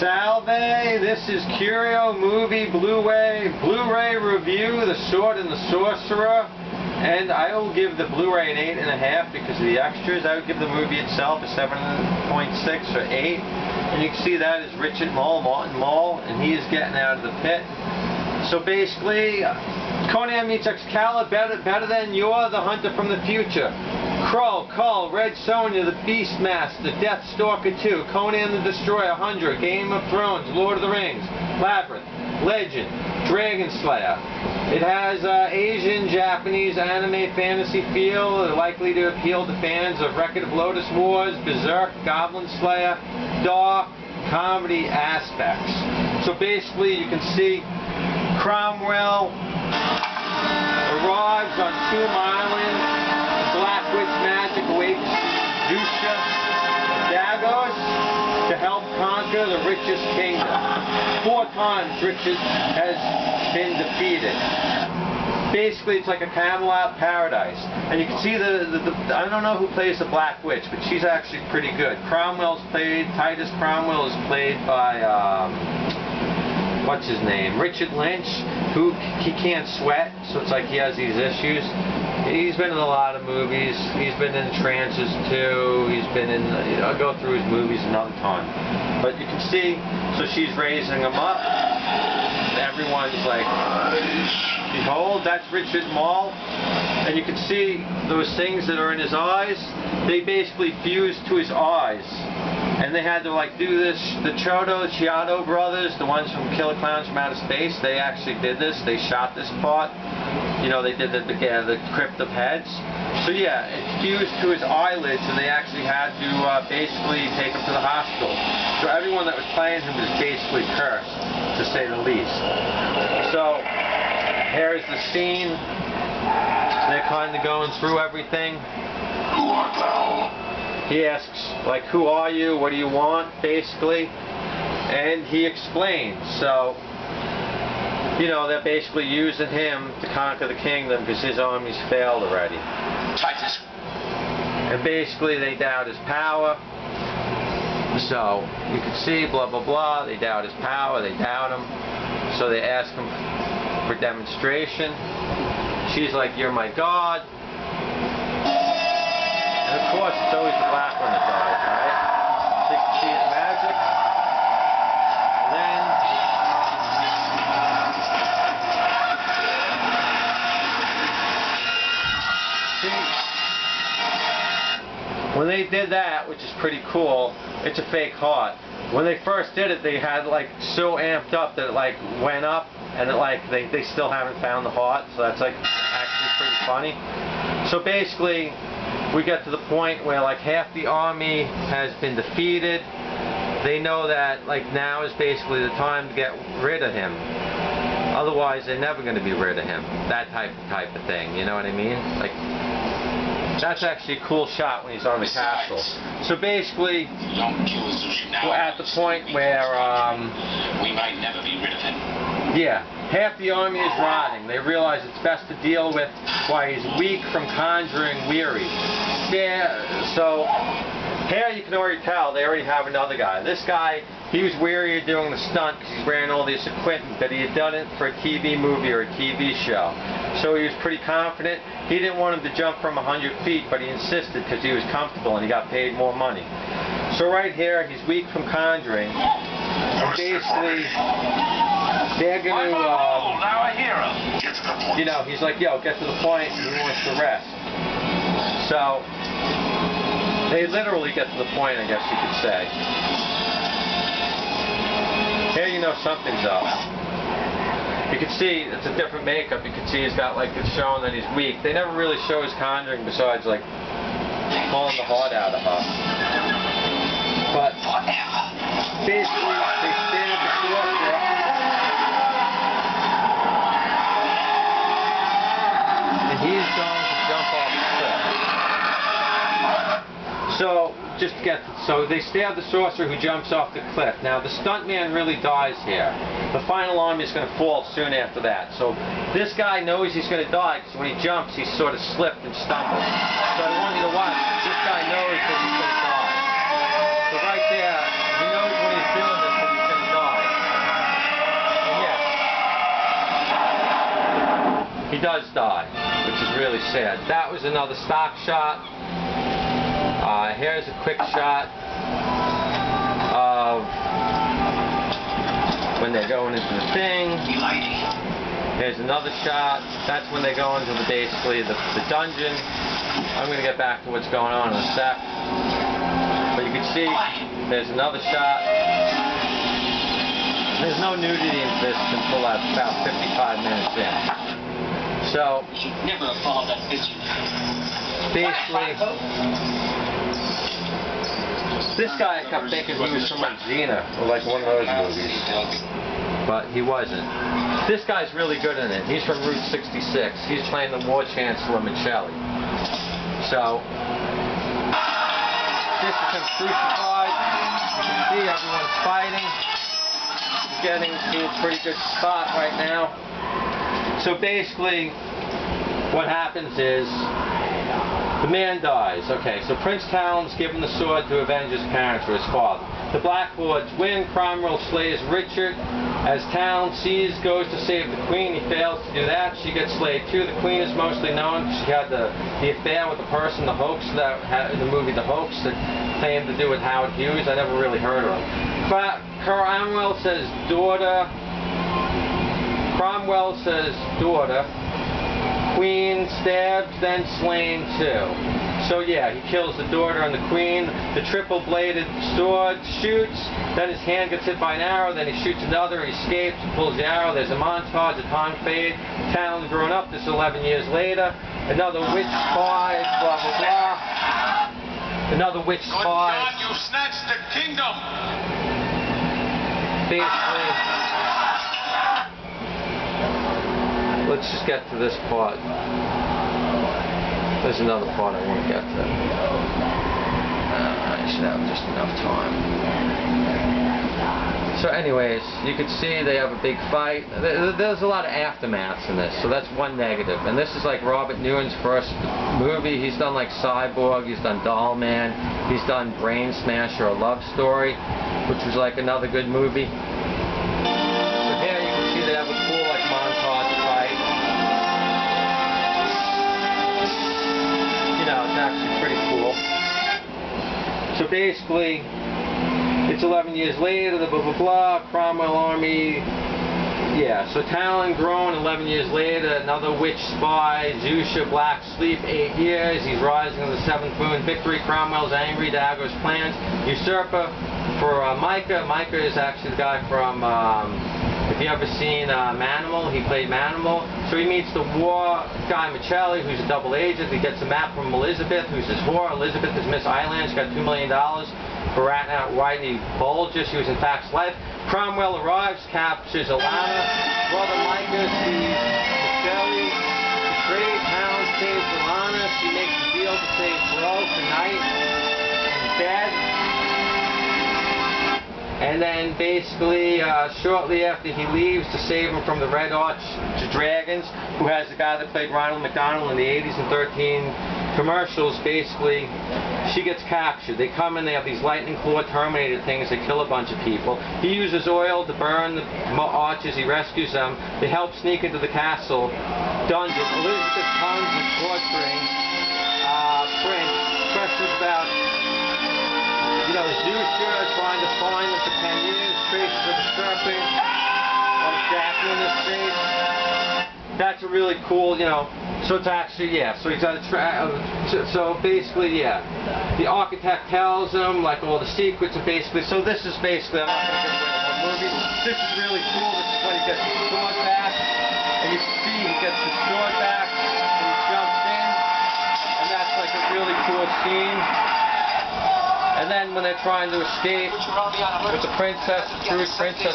Salve, this is Curio movie Blu Ray review, The Sword and the Sorcerer, and I will give the Blu Ray an 8.5 because of the extras. I would give the movie itself a 7.6 or 8, and you can see that is Richard Moll, Martin Moll, and he is getting out of the pit. So basically, Conan meets Excalibur better than you're the hunter from the future. Krull, Kull, Red Sonja, the Beastmaster, Deathstalker 2, Conan the Destroyer 100, Game of Thrones, Lord of the Rings, Labyrinth, Legend, Dragon Slayer. It has Asian, Japanese, anime, fantasy feel, likely to appeal to fans of Record of Lotus Wars, Berserk, Goblin Slayer, dark, comedy aspects. So basically you can see Cromwell arrives on Tomb Island. Black Witch magic awakens Zusha Dagos to help conquer the richest kingdom. 4 times Richard has been defeated. Basically, it's like a Camelot paradise. And you can see I don't know who plays the Black Witch, but she's actually pretty good. Titus Cromwell is played by, what's his name? Richard Lynch, who he can't sweat, so it's like he has these issues. He's been in a lot of movies. He's been in trances too. He's been in, I'll go through his movies another time. But you can see, so she's raising him up. Everyone's like, behold, that's Richard Moll. And you can see those things that are in his eyes, they basically fused to his eyes. And they had to like do this, the Chiodo brothers, the ones from Killer Clowns from Outer Space, they actually did this. They shot this part. You know, they did the Crypt of Heads. So yeah, it fused to his eyelids, and they actually had to basically take him to the hospital. So everyone that was playing him was basically cursed, to say the least. So here's the scene. They're kind of going through everything. Who art thou? He asks, like, who are you? What do you want? Basically. And he explains. So, you know, they're basically using him to conquer the kingdom because his armies failed already. Titus. And basically they doubt his power. So, you can see, blah, blah, blah, they doubt his power, they doubt him. So they ask him for demonstration. She's like, you're my god. And of course, it's always the black one that dies, right? So you can see his magic. And then, when they did that, which is pretty cool, it's a fake heart. When they first did it, they had like so amped up that it like went up, and it like they still haven't found the heart, so that's like actually pretty funny. So basically, we get to the point where like half the army has been defeated. They know that like now is basically the time to get rid of him. Otherwise, they're never going to be rid of him. That type of thing. You know what I mean? Like, that's actually a cool shot when he's on the castle. So basically, we're at the point where we might never be rid of him. Yeah, half the army is rotting. They realize it's best to deal with why he's weak from conjuring weary. Yeah, so here you can already tell they already have another guy. This guy, he was weary of doing the stunt because he's wearing all this equipment, but he had done it for a TV movie or a TV show. So he was pretty confident. He didn't want him to jump from 100 feet, but he insisted because he was comfortable and he got paid more money. So right here, he's weak from conjuring. And basically, they're going to, you know, he's like, yo, get to the point, and he wants to rest. So, they literally get to the point, I guess you could say. Here you know something's up. You can see it's a different makeup. You can see he's got like, it's showing that he's weak. They never really show his conjuring besides like pulling the heart out of her. But basically, they stab the sorcerer. And he's going to jump off the cliff. So, just to get, so they stab the sorcerer who jumps off the cliff. Now, the stuntman really dies here. The final army is going to fall soon after that. So, this guy knows he's going to die because when he jumps, he's sort of slipped and stumbled. So I want you to watch. This guy knows that he's going to die. So right there, he knows when he's doing this that he's going to does die, which is really sad. That was another stock shot. Here's a quick shot of when they're going into the thing. Here's another shot. That's when they go into basically the dungeon. I'm going to get back to what's going on in a sec. But you can see there's another shot. There's no nudity in this until about 55 minutes in. So, basically, this guy I kept thinking he was from like Xena, or like one of those movies. But he wasn't. This guy's really good in it. He's from Route 66. He's playing the War Chancellor Michelli. So, this is him crucified. You can see everyone's fighting. He's getting to a pretty good spot right now. So basically, what happens is, the man dies. Okay, so Prince Talon's given the sword to avenge his parents or his father. The Black Lords win. Cromwell slays Richard. As Talon goes to save the Queen, he fails to do that. She gets slayed too. The Queen is mostly known. She had the affair with the person, the hoax that had in the movie The Hoax, that claimed to do with Howard Hughes. I never really heard of him. But Cromwell says daughter. Queen stabbed, then slain too. So yeah, he kills the daughter and the queen. The triple-bladed sword shoots, then his hand gets hit by an arrow, then he shoots another, he escapes, pulls the arrow, there's a montage, a time fade. Talon grown up, this is 11 years later. Another witch spies, blah blah blah. Another witch spies. God, you snatched the kingdom! Basically, let's just get to this part. There's another part I want to get to. I should have just enough time. So anyways, you can see they have a big fight. There's a lot of aftermaths in this, so that's one negative. And this is like Robert Newton's first movie. He's done like Cyborg, he's done Doll Man, he's done Brain Smasher, A Love Story, which was like another good movie. So here you can see they have a cool like montage fight. You know, it's actually pretty cool. So basically, it's 11 years later, the blah blah blah, Cromwell army, yeah, so Talon grown 11 years later, another witch spy, Zusha, Black Sleep, 8 years, he's rising to the 7th moon, victory, Cromwell's angry, Dago's plans, usurper for Micah. Micah is actually the guy from, if you ever seen Manimal, he played Manimal. So he meets the war guy Michelli, who's a double agent. He gets a map from Elizabeth, who's his whore. Elizabeth is Miss Island. She got $2 million for ratting out Whitey Bulger. She was in Fact's life. Cromwell arrives, captures Alana. Brother Micah sees Michelli. Betrayed. Talon saves Alana. She makes a deal to save Bro tonight. He's dead. And then basically, shortly after he leaves to save him from the Red Arch Dragons, who has the guy that played Ronald McDonald in the 80s and 13 commercials, basically, she gets captured. They come in, they have these lightning claw Terminator things, they kill a bunch of people. He uses oil to burn the arches, he rescues them. They help sneak into the castle dungeon. Elizabeth comes and torturing Prince, questions about, you know, Zusha trying to find him for 10 years, traces of the serpent, Jackie in his face. That's a really cool, you know, so it's actually, yeah, so he's got a so basically, yeah, the architect tells him, like, all the secrets, and basically, so this is basically, I'm not going to give away the whole movie, this is really cool. This is when he gets his sword back, and you can see he gets his sword back, and he jumps in, and that's like a really cool scene. And then when they're trying to escape with the princess, the Jewish princess,